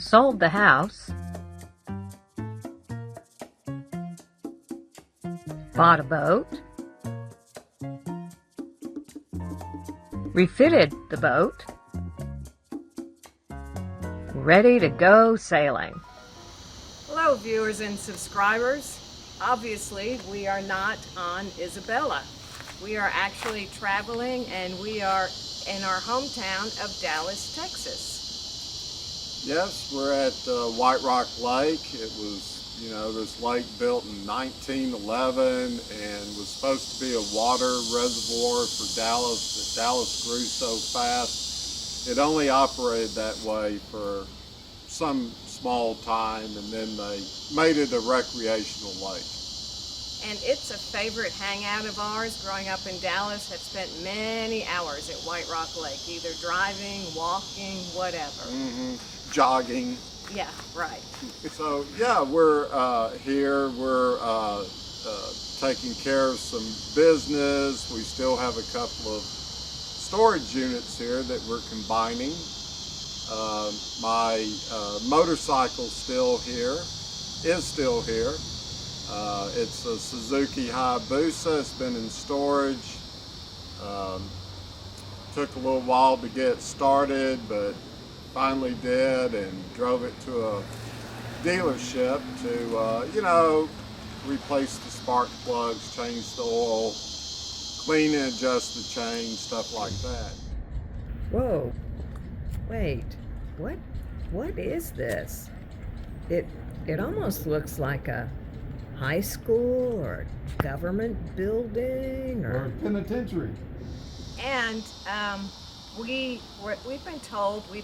sold the house, bought a boat, refitted the boat, ready to go sailing. Hello viewers and subscribers. Obviously we are not on Isabella. We are actually traveling and we are in our hometown of Dallas, Texas. Yes, we're at White Rock Lake. It was, this lake built in 1911 and was supposed to be a water reservoir for Dallas, but Dallas grew so fast. It only operated that way for some small time, and then they made it a recreational lake. And it's a favorite hangout of ours. Growing up in Dallas, have spent many hours at White Rock Lake, either driving, walking, whatever. Jogging. Yeah, right. So yeah, we're here. We're taking care of some business. We still have a couple of storage units here that we're combining. My motorcycle is still here. It's a Suzuki Hayabusa. It's been in storage. Took a little while to get started, but finally did, and drove it to a dealership to, replace the spark plugs, change the oil, clean and adjust the chain, stuff like that. Whoa, wait, what is this? It almost looks like a high school or a government building or a penitentiary. And we've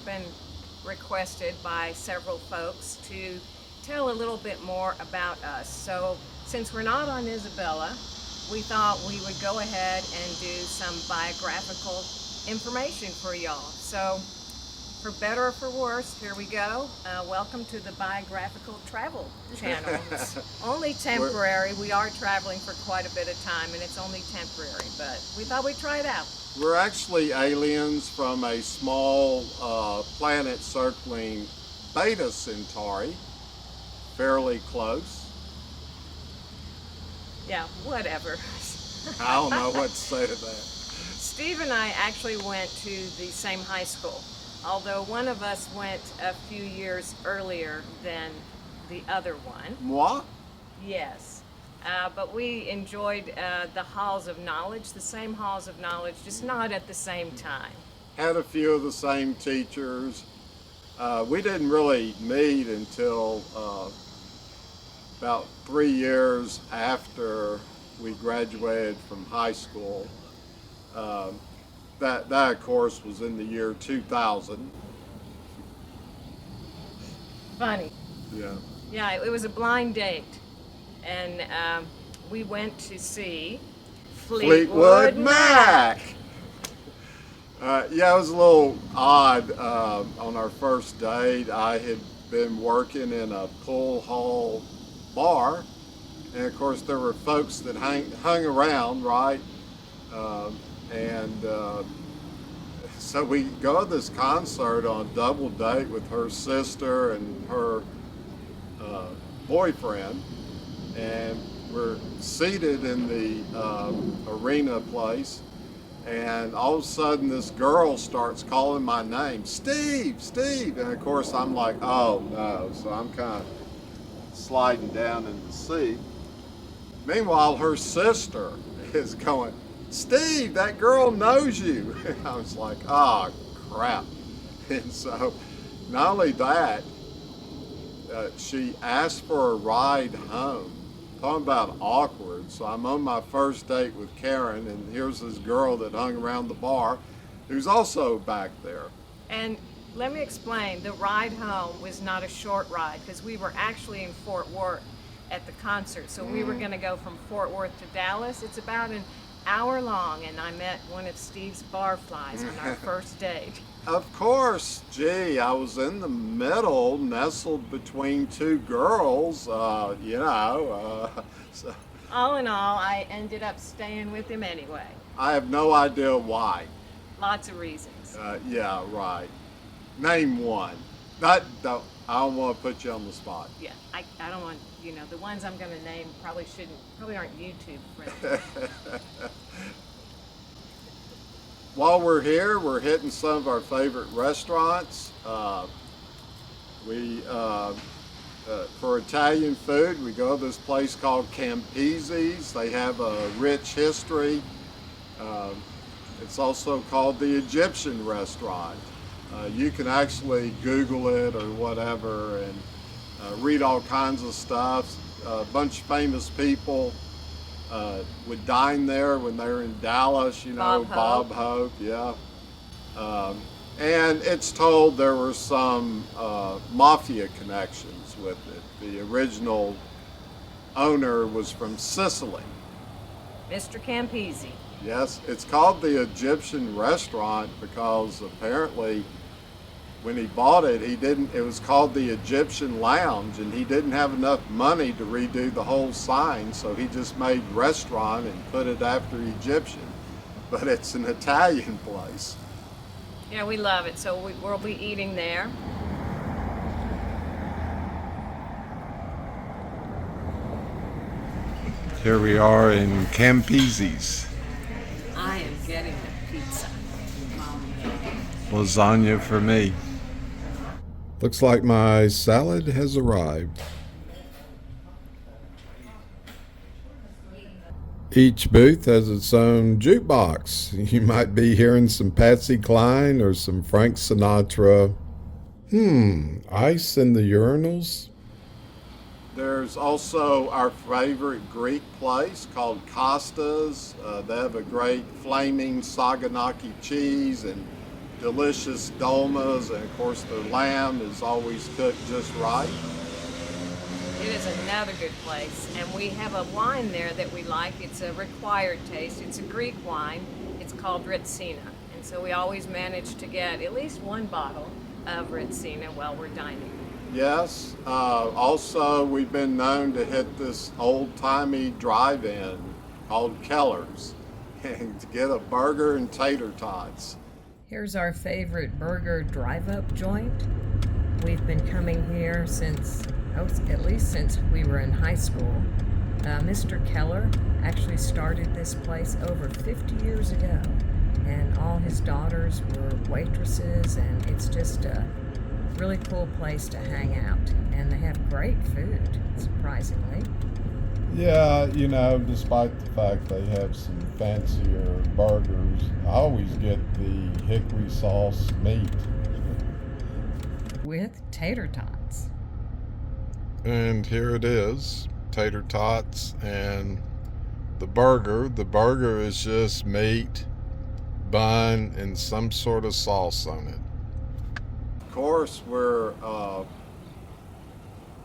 been requested by several folks to tell a little bit more about us. So since we're not on Isabella, we thought we would go ahead and do some biographical information for y'all. So for better or for worse, here we go. Welcome to the Biographical Travel Channel. It's only temporary. We are traveling for quite a bit of time, and it's only temporary, but we thought we'd try it out. We're actually aliens from a small planet circling Beta Centauri, fairly close. Yeah, whatever. I don't know what to say to that. Steve and I actually went to the same high school, although one of us went a few years earlier than the other one. Moi? Yes. But we enjoyed the halls of knowledge, the same halls of knowledge, just not at the same time. Had a few of the same teachers. We didn't really meet until about 3 years after we graduated from high school. That of course was in the year 2000. Funny. Yeah. Yeah, it was a blind date. And we went to see Fleetwood Mac. Yeah, it was a little odd on our first date. I had been working in a pool hall bar, and of course there were folks that hung around, right? So we go to this concert on a double date with her sister and her boyfriend, and we're seated in the arena place, and all of a sudden this girl starts calling my name, Steve, Steve, and of course I'm like, oh no, so I'm kind of sliding down in the seat. Meanwhile, her sister is going, Steve, that girl knows you. And I was like, oh crap. And so not only that, she asked for a ride home. Talking about awkward. So I'm on my first date with Karen, and here's this girl that hung around the bar who's also back there. And let me explain, the ride home was not a short ride because we were actually in Fort Worth at the concert. So we were going to go from Fort Worth to Dallas. It's about an hour long, and I met one of Steve's barflies on our first date. Of course, gee, I was in the middle, nestled between two girls, so. All in all, I ended up staying with him anyway. I have no idea why. Lots of reasons. Yeah, right. Name one. I don't want to put you on the spot. Yeah, I don't want, the ones I'm going to name probably aren't YouTube friendly. While we're here, we're hitting some of our favorite restaurants. We For Italian food, we go to this place called Campisi's. They have a rich history. Uh, it's also called the Egyptian restaurant. You can actually Google it or whatever and read all kinds of stuff. A bunch of famous people would dine there when they were in Dallas, Bob Hope, yeah. Um, and it's told there were some mafia connections with it. The original owner was from Sicily. Mr. Campisi. Yes, it's called the Egyptian restaurant because apparently when he bought it, it was called the Egyptian Lounge, and he didn't have enough money to redo the whole sign, so he just made restaurant and put it after Egyptian. But it's an Italian place. Yeah, we love it, so we'll be eating there. Here we are in Campisi's. I am getting the pizza. Lasagna for me. Looks like my salad has arrived. Each booth has its own jukebox. You might be hearing some Patsy Cline or some Frank Sinatra. Ice in the urinals. There's also our favorite Greek place called Kostas. They have a great flaming saganaki cheese and delicious dolmas, and of course their lamb is always cooked just right. It is another good place, and we have a wine there that we like. It's a required taste. It's a Greek wine. It's called Ritsina, and so we always manage to get at least one bottle of Ritsina while we're dining. Yes, also we've been known to hit this old-timey drive-in called Keller's and to get a burger and tater tots. Here's our favorite burger drive-up joint. We've been coming here at least since we were in high school. Mr. Keller actually started this place over 50 years ago, and all his daughters were waitresses, and it's just a really cool place to hang out. And they have great food, surprisingly. Yeah, despite the fact they have some fancier burgers, I always get the hickory sauce meat. With tater tots. And here it is, tater tots and the burger. The burger is just meat, bun, and some sort of sauce on it. Of course, we're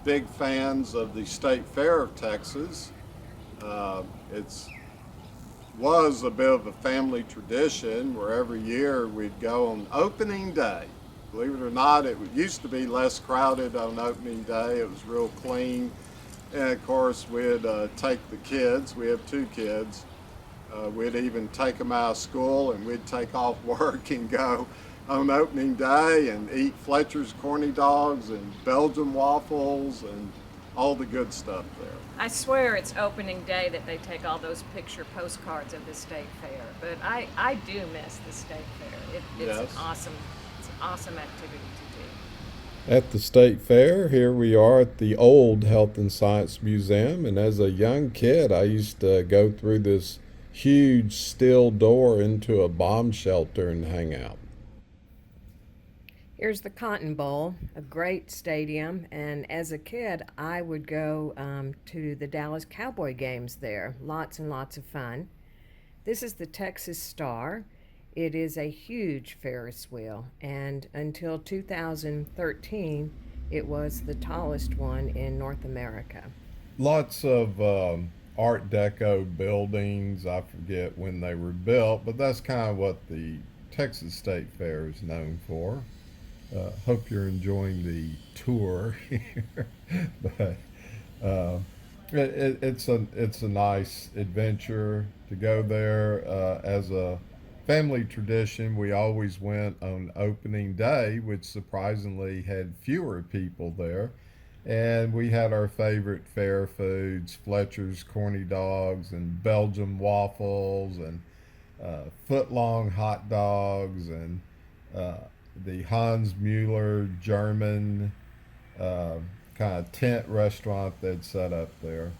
big fans of the State Fair of Texas. It was a bit of a family tradition where every year we'd go on opening day. Believe it or not, it used to be less crowded on opening day. It was real clean. And of course, we'd take the kids. We have 2 kids. We'd even take them out of school, and we'd take off work and go on opening day and eat Fletcher's corny dogs and Belgian waffles and all the good stuff there. I swear it's opening day that they take all those picture postcards of the state fair, but I do miss the state fair. It's Yes. an awesome activity to do. At the State Fair, here we are at the old Health and Science Museum, and as a young kid I used to go through this huge steel door into a bomb shelter and hang out. Here's the Cotton Bowl, a great stadium, and as a kid I would go to the Dallas Cowboy games there. Lots and lots of fun. This is the Texas Star. It is a huge Ferris wheel, and until 2013 it was the tallest one in North America. Lots of Art Deco buildings. I forget when they were built, but that's kind of what the Texas State Fair is known for. Hope you're enjoying the tour here, but it's a nice adventure to go there as a family tradition, we always went on opening day, which surprisingly had fewer people there. And we had our favorite fair foods, Fletcher's corny dogs and Belgian waffles and foot long hot dogs and uh, the Hans Mueller German uh, kind of tent restaurant they'd set up there.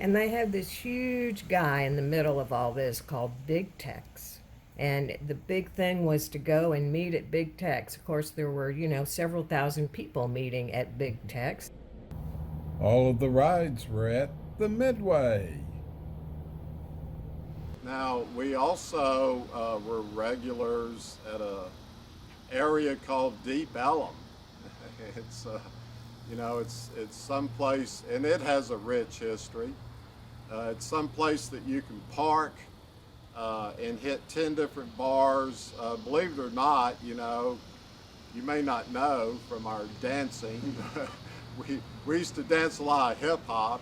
And they have this huge guy in the middle of all this called Big Tex. And the big thing was to go and meet at Big Tex. Of course, there were, several thousand people meeting at Big Tex. All of the rides were at the Midway. Now, we also were regulars at a area called Deep Ellum. It's it's someplace, and it has a rich history. It's someplace that you can park and hit 10 different bars. Believe it or not, you may not know from our dancing. We used to dance a lot of hip hop.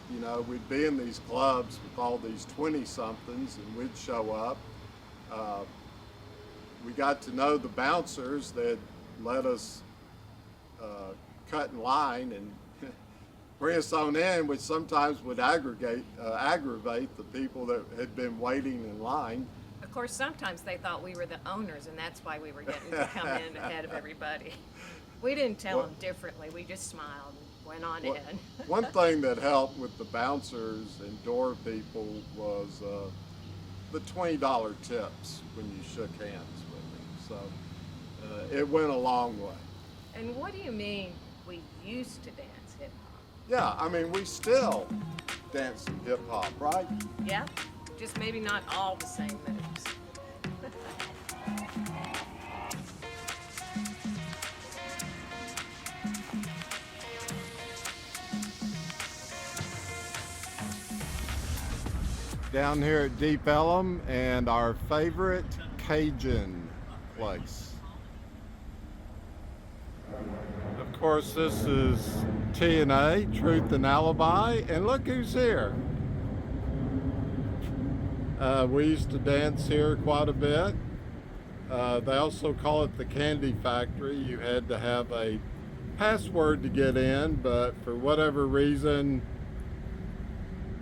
We'd be in these clubs with all these 20-somethings, and we'd show up. We got to know the bouncers that let us cut in line and bring us on in, which sometimes would aggravate the people that had been waiting in line. Of course, sometimes they thought we were the owners, and that's why we were getting to come in ahead of everybody. We didn't tell them differently. We just smiled and went on in. One thing that helped with the bouncers and door people was the $20 tips when you shook hands with them. So it went a long way. And what do you mean we used to dance hip hop? Yeah, I mean, we still dance some hip hop, right? Yeah, just maybe not all the same moves. Down here at Deep Ellum and our favorite Cajun place. Of course, this is T&A, Truth and Alibi, and look who's here. We used to dance here quite a bit. They also call it the Candy Factory. You had to have a password to get in, but for whatever reason,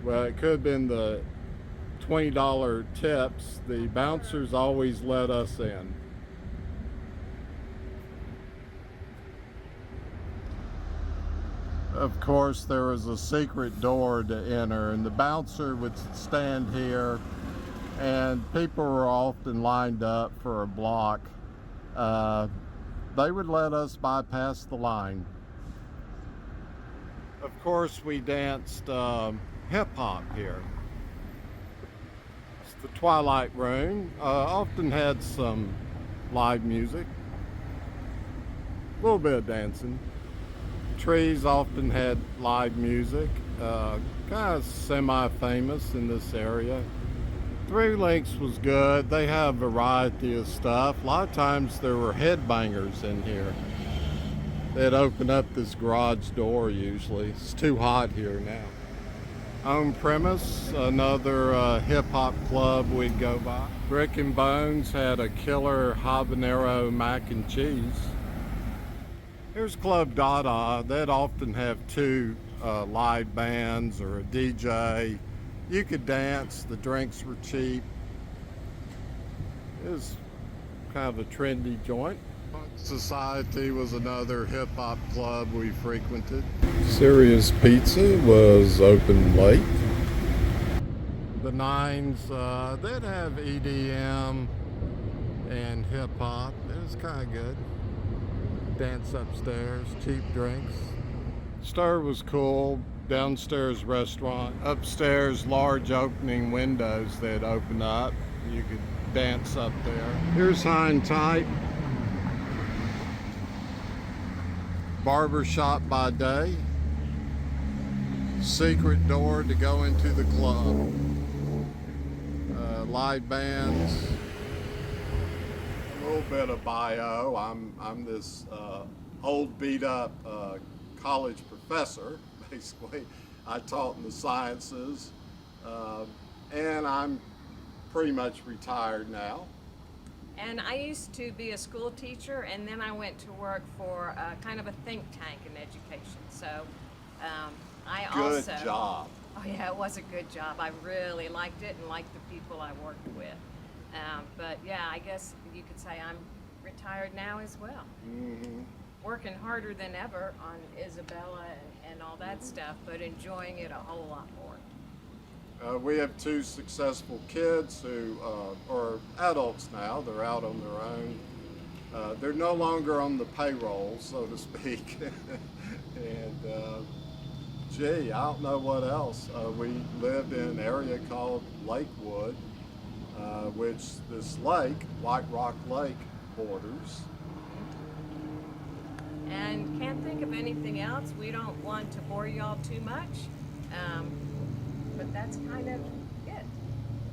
well, it could have been the $20 tips, the bouncers always let us in. Of course, there was a secret door to enter, and the bouncer would stand here, and people were often lined up for a block. They would let us bypass the line. Of course, we danced hip-hop here. It's the Twilight Room. Often had some live music, a little bit of dancing. Trees often had live music, kind of semi-famous in this area. Three Links was good. They have a variety of stuff. A lot of times there were headbangers in here. They'd open up this garage door usually. It's too hot here now. On Premise, another hip-hop club we'd go by. Brick and Bones had a killer habanero mac and cheese. Here's Club Dada. They'd often have two live bands or a DJ. You could dance. The drinks were cheap. It was kind of a trendy joint. Society was another hip-hop club we frequented. Serious Pizza was open late. The Nines, they'd have EDM and hip-hop. It was kind of good. Dance upstairs, cheap drinks. Stir was cool. Downstairs restaurant. Upstairs, large opening windows that open up. You could dance up there. Here's High and Tight. Barber shop by day. Secret door to go into the club. Live bands. A little bit of bio. I'm this old beat up college professor, basically. I taught in the sciences, and I'm pretty much retired now. And I used to be a school teacher, and then I went to work for kind of a think tank in education. So I Good also. job. Oh yeah, it was a good job. I really liked it and liked the people I worked with. But yeah, I guess you could say I'm retired now as well. Mm-hmm. Working harder than ever on Isabella and all that stuff, but enjoying it a whole lot more. We have two successful kids who are adults now. They're out on their own. They're no longer on the payroll, so to speak. And gee, I don't know what else. We lived in an area called Lakewood, which this lake, White Rock Lake, borders. And can't think of anything else. We don't want to bore y'all too much, but that's kind of